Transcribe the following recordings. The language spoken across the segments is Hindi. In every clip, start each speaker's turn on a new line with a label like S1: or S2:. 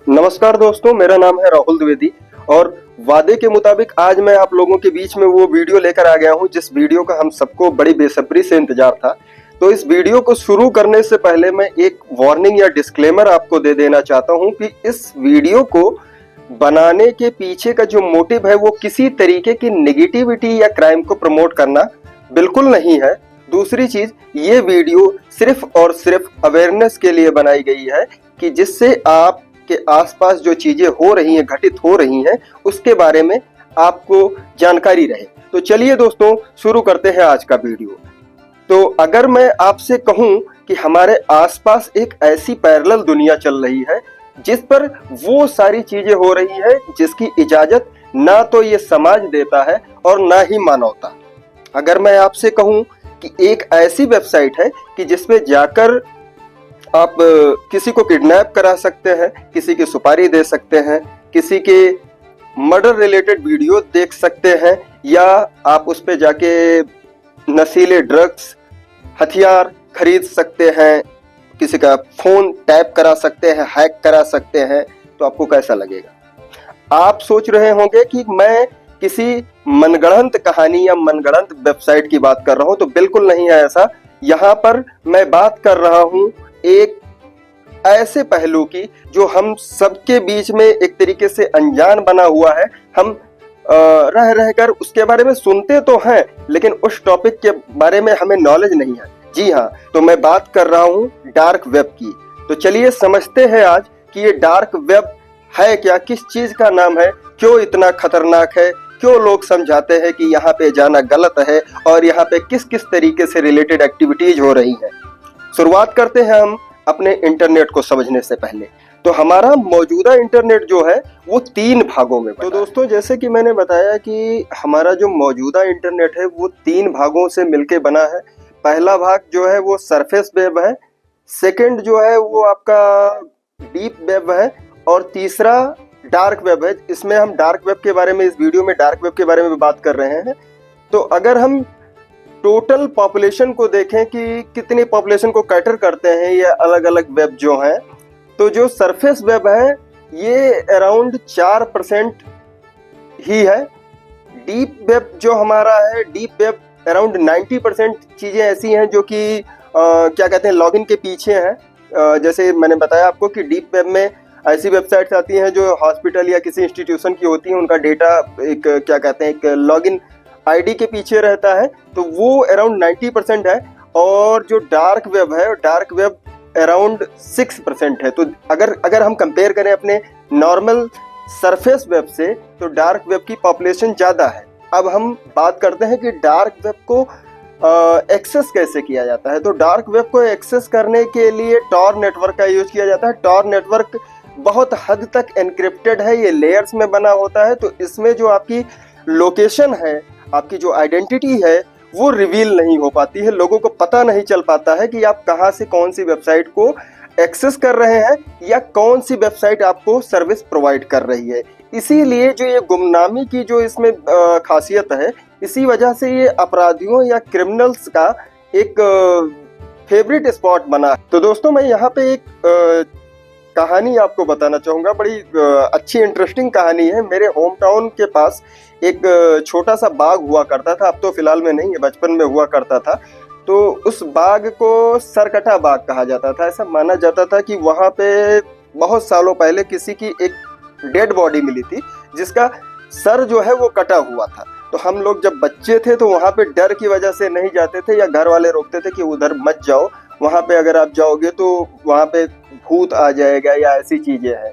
S1: नमस्कार दोस्तों, मेरा नाम है राहुल द्विवेदी और वादे के मुताबिक आज मैं आप लोगों के बीच में वो वीडियो लेकर आ गया हूं जिस वीडियो का हम सबको बड़ी बेसब्री से इंतजार था। तो इस वीडियो को शुरू करने से पहले मैं एक वार्निंग या डिस्क्लेमर आपको दे देना चाहता हूं कि इस वीडियो को बनाने के पीछे का जो मोटिव है वो किसी तरीके की नेगेटिविटी या क्राइम को प्रमोट करना बिल्कुल नहीं है। दूसरी चीज, ये वीडियो सिर्फ और सिर्फ अवेयरनेस के लिए बनाई गई है कि जिससे आप के आसपास जो चीजें हो रही हैं, घटित हो रही हैं, उसके बारे में आपको जानकारी रहे। तो चलिए दोस्तों, शुरू करते हैं आज का वीडियो। तो अगर मैं आपसे कहूं कि हमारे आसपास एक ऐसी पैरेलल दुनिया चल रही है जिस पर वो सारी चीजें हो रही है जिसकी इजाजत ना तो ये समाज देता है और ना ही मानवता। अगर मैं आपसे कहूं कि एक ऐसी वेबसाइट है कि जिसपे जाकर आप किसी को किडनैप करा सकते हैं, किसी की सुपारी दे सकते हैं, किसी के मर्डर रिलेटेड वीडियो देख सकते हैं, या आप उस पे जाके नशीले ड्रग्स, हथियार खरीद सकते हैं, किसी का फोन टैप करा सकते हैं, हैक करा सकते हैं, तो आपको कैसा लगेगा? आप सोच रहे होंगे कि मैं किसी मनगढ़ंत कहानी या मनगढ़ंत वेबसाइट की बात कर रहा हूं, तो बिल्कुल नहीं है ऐसा। यहाँ पर मैं बात कर रहा हूं एक ऐसे पहलू की जो हम सबके बीच में एक तरीके से अनजान बना हुआ है। हम रह रहकर उसके बारे में सुनते तो हैं, लेकिन उस टॉपिक के बारे में हमें नॉलेज नहीं है। जी हाँ, तो मैं बात कर रहा हूँ डार्क वेब की। तो चलिए समझते हैं आज कि ये डार्क वेब है क्या, किस चीज का नाम है, क्यों इतना खतरनाक है, क्यों लोग समझाते हैं कि यहाँ पे जाना गलत है, और यहाँ पे किस किस तरीके से रिलेटेड एक्टिविटीज हो रही हैं। शुरुआत करते हैं हम अपने इंटरनेट को समझने से पहले। तो हमारा मौजूदा इंटरनेट जो है वो 3 भागों में। तो दोस्तों, जैसे कि मैंने बताया कि हमारा जो मौजूदा इंटरनेट है वो 3 भागों से मिलके बना है। पहला भाग जो है वो सरफेस वेब है, सेकंड जो है वो आपका डीप वेब है, और तीसरा डार्क वेब है। इसमें हम डार्क वेब के बारे में, इस वीडियो में डार्क वेब के बारे में बात कर रहे हैं। तो अगर हम टोटल पॉपुलेशन को देखें कि कितनी पॉपुलेशन को कैटर करते हैं ये अलग अलग वेब जो हैं, तो जो सरफेस वेब है ये अराउंड 4% ही है। डीप वेब जो हमारा है, डीप वेब अराउंड 90% चीज़ें ऐसी हैं जो कि क्या कहते हैं, लॉगिन के पीछे हैं। जैसे मैंने बताया आपको कि डीप वेब में ऐसी वेबसाइट्स आती हैं जो हॉस्पिटल या किसी इंस्टीट्यूशन की होती हैं, उनका डेटा एक क्या कहते हैं, एक लॉगिन आईडी के पीछे रहता है, तो वो अराउंड 90% है। और जो डार्क वेब है, डार्क वेब अराउंड 6% है। तो अगर हम कंपेयर करें अपने नॉर्मल सरफेस वेब से, तो डार्क वेब की पॉपुलेशन ज़्यादा है। अब हम बात करते हैं कि डार्क वेब को एक्सेस कैसे किया जाता है। तो डार्क वेब को एक्सेस करने के लिए टॉर नेटवर्क का यूज किया जाता है। टॉर नेटवर्क बहुत हद तक एनक्रिप्टेड है, ये लेयर्स में बना होता है, तो इसमें जो आपकी लोकेशन है, आपकी जो आइडेंटिटी है, वो रिवील नहीं हो पाती है। लोगों को पता नहीं चल पाता है कि आप कहाँ से कौन सी वेबसाइट को एक्सेस कर रहे हैं या कौन सी वेबसाइट आपको सर्विस प्रोवाइड कर रही है। इसीलिए जो ये गुमनामी की जो इसमें खासियत है, इसी वजह से ये अपराधियों या क्रिमिनल्स का एक फेवरेट स्पॉट बना। तो दोस्तों, मैं यहाँ पे एक कहानी आपको बताना चाहूँगा। बड़ी अच्छी इंटरेस्टिंग कहानी है। मेरे होम टाउन के पास एक छोटा सा बाग हुआ करता था। अब तो फिलहाल में नहीं है, बचपन में हुआ करता था। तो उस बाग को सरकटा बाग कहा जाता था। ऐसा माना जाता था कि वहाँ पे बहुत सालों पहले किसी की एक डेड बॉडी मिली थी जिसका सर जो है वो कटा हुआ था। तो हम लोग जब बच्चे थे तो वहाँ पे डर की वजह से नहीं जाते थे, या घर वाले रोकते थे कि उधर मत जाओ, वहाँ पे अगर आप जाओगे तो वहाँ पे भूत आ जाएगा या ऐसी चीजें हैं।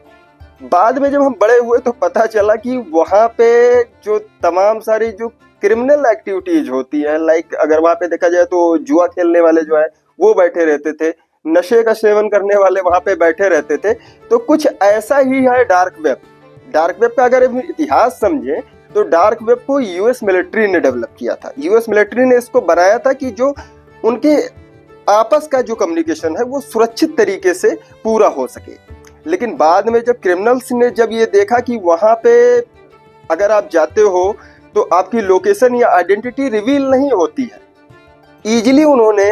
S1: बाद में जब हम बड़े हुए तो पता चला कि वहाँ पे जो तमाम सारी जो क्रिमिनल एक्टिविटीज होती है, लाइक अगर वहाँ पे देखा जाए तो जुआ खेलने वाले जो है वो बैठे रहते थे, नशे का सेवन करने वाले वहाँ पे बैठे रहते थे। तो कुछ ऐसा ही है डार्क वेब। डार्क वेब का अगर इतिहास समझें तो डार्क वेब को यूएस मिलिट्री ने डेवलप किया था। यूएस मिलिट्री ने इसको बनाया था कि जो उनके आपस का जो कम्युनिकेशन है वो सुरक्षित तरीके से पूरा हो सके। लेकिन बाद में जब क्रिमिनल्स ने जब ये देखा कि वहाँ पे अगर आप जाते हो तो आपकी लोकेशन या आइडेंटिटी रिवील नहीं होती है, इजीली उन्होंने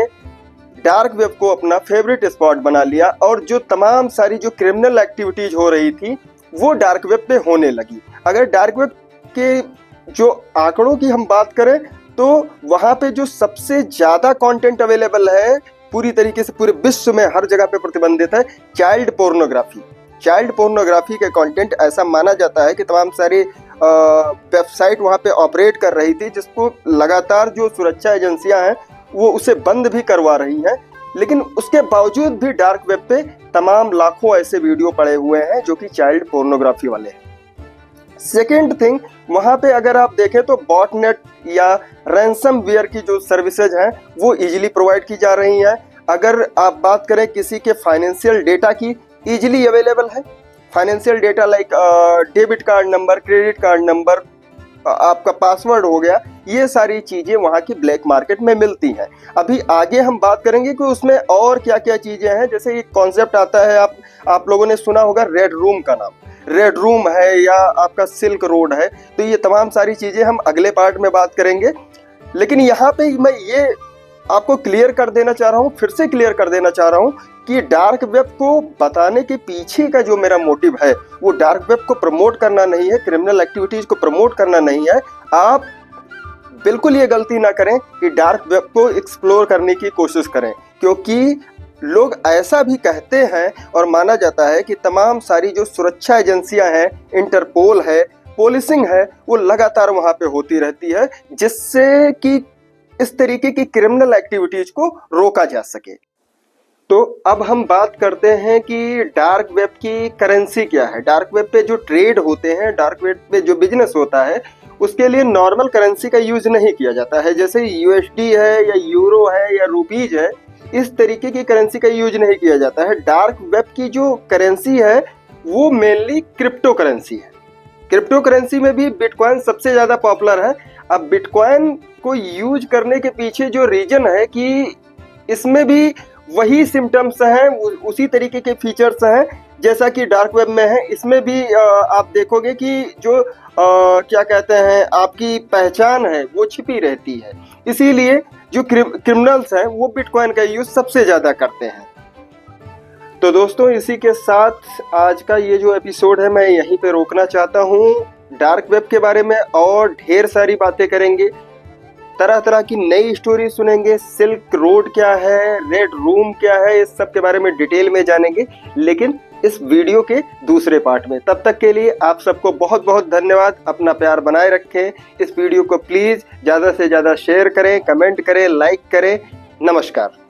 S1: डार्क वेब को अपना फेवरेट स्पॉट बना लिया और जो तमाम सारी जो क्रिमिनल एक्टिविटीज हो रही थी वो डार्क वेब पे होने लगी। अगर डार्क वेब के जो आंकड़ों की हम बात करें तो वहां पे जो सबसे ज्यादा कंटेंट अवेलेबल है पूरी तरीके से पूरे विश्व में हर जगह पे प्रतिबंधित है चाइल्ड पोर्नोग्राफी। चाइल्ड पोर्नोग्राफी के कंटेंट ऐसा माना जाता है कि तमाम सारी वेबसाइट वहां पे ऑपरेट कर रही थी जिसको लगातार जो सुरक्षा एजेंसियां हैं वो उसे बंद भी करवा रही हैं, लेकिन उसके बावजूद भी डार्क वेब पे तमाम लाखों ऐसे वीडियो पड़े हुए हैं जो कि चाइल्ड पोर्नोग्राफी वाले हैं। सेकेंड थिंग, वहां पे अगर आप देखें तो बॉटनेट या रैंसमवेयर की जो सर्विसेज हैं वो इजीली प्रोवाइड की जा रही हैं। अगर आप बात करें किसी के फाइनेंशियल डेटा की, इजीली अवेलेबल है financial data like debit card number, credit card number, आपका पासवर्ड हो गया, ये सारी चीजें वहाँ की ब्लैक मार्केट में मिलती हैं। अभी आगे हम बात करेंगे कि उसमें और क्या क्या चीजें हैं। जैसे एक कॉन्सेप्ट आता है, आप लोगों ने सुना होगा रेड रूम का नाम, रेड रूम है या आपका सिल्क रोड है, तो ये तमाम सारी चीजें हम अगले पार्ट में बात करेंगे। लेकिन यहाँ पे मैं ये आपको क्लियर कर देना चाह रहा हूँ, फिर से क्लियर कर देना चाह रहा हूँ कि डार्क वेब को बताने के पीछे का जो मेरा मोटिव है वो डार्क वेब को प्रमोट करना नहीं है, क्रिमिनल एक्टिविटीज को प्रमोट करना नहीं है। आप बिल्कुल ये गलती ना करें कि डार्क वेब को एक्सप्लोर करने की कोशिश करें, क्योंकि लोग ऐसा भी कहते हैं और माना जाता है कि तमाम सारी जो सुरक्षा एजेंसियां हैं, इंटरपोल है, पुलिसिंग है, वो लगातार वहां पे होती रहती है जिससे कि इस तरीके की क्रिमिनल एक्टिविटीज को रोका जा सके। तो अब हम बात करते हैं कि डार्क वेब की करेंसी क्या है। डार्क वेब पे जो ट्रेड होते हैं, डार्क वेब पे जो बिजनेस होता है, उसके लिए नॉर्मल करेंसी का यूज नहीं किया जाता है। जैसे यूएसडी है या यूरो है या रुपीज है, इस तरीके की करेंसी का यूज नहीं किया जाता है। डार्क वेब की जो करेंसी है वो मेनली क्रिप्टो करेंसी है। क्रिप्टो करेंसी में भी बिटकॉइन सबसे ज्यादा पॉपुलर है। अब बिटकॉइन को यूज करने के पीछे जो रीजन है कि इसमें भी वही सिम्टम्स हैं, उसी तरीके के फीचर्स हैं जैसा कि डार्क वेब में है। इसमें भी आप देखोगे कि जो क्या कहते हैं आपकी पहचान है वो छिपी रहती है, इसीलिए जो क्रिमिनल्स हैं वो बिटकॉइन का यूज सबसे ज्यादा करते हैं। तो दोस्तों, इसी के साथ आज का ये जो एपिसोड है मैं यहीं पे रोकना चाहता हूँ। डार्क वेब के बारे में और ढेर सारी बातें करेंगे, तरह तरह की नई स्टोरी सुनेंगे, सिल्क रोड क्या है, रेड रूम क्या है, इस सब के बारे में डिटेल में जानेंगे, लेकिन इस वीडियो के दूसरे पार्ट में। तब तक के लिए आप सबको बहुत बहुत धन्यवाद। अपना प्यार बनाए रखें। इस वीडियो को प्लीज ज्यादा से ज्यादा शेयर करें, कमेंट करें, लाइक करें। नमस्कार।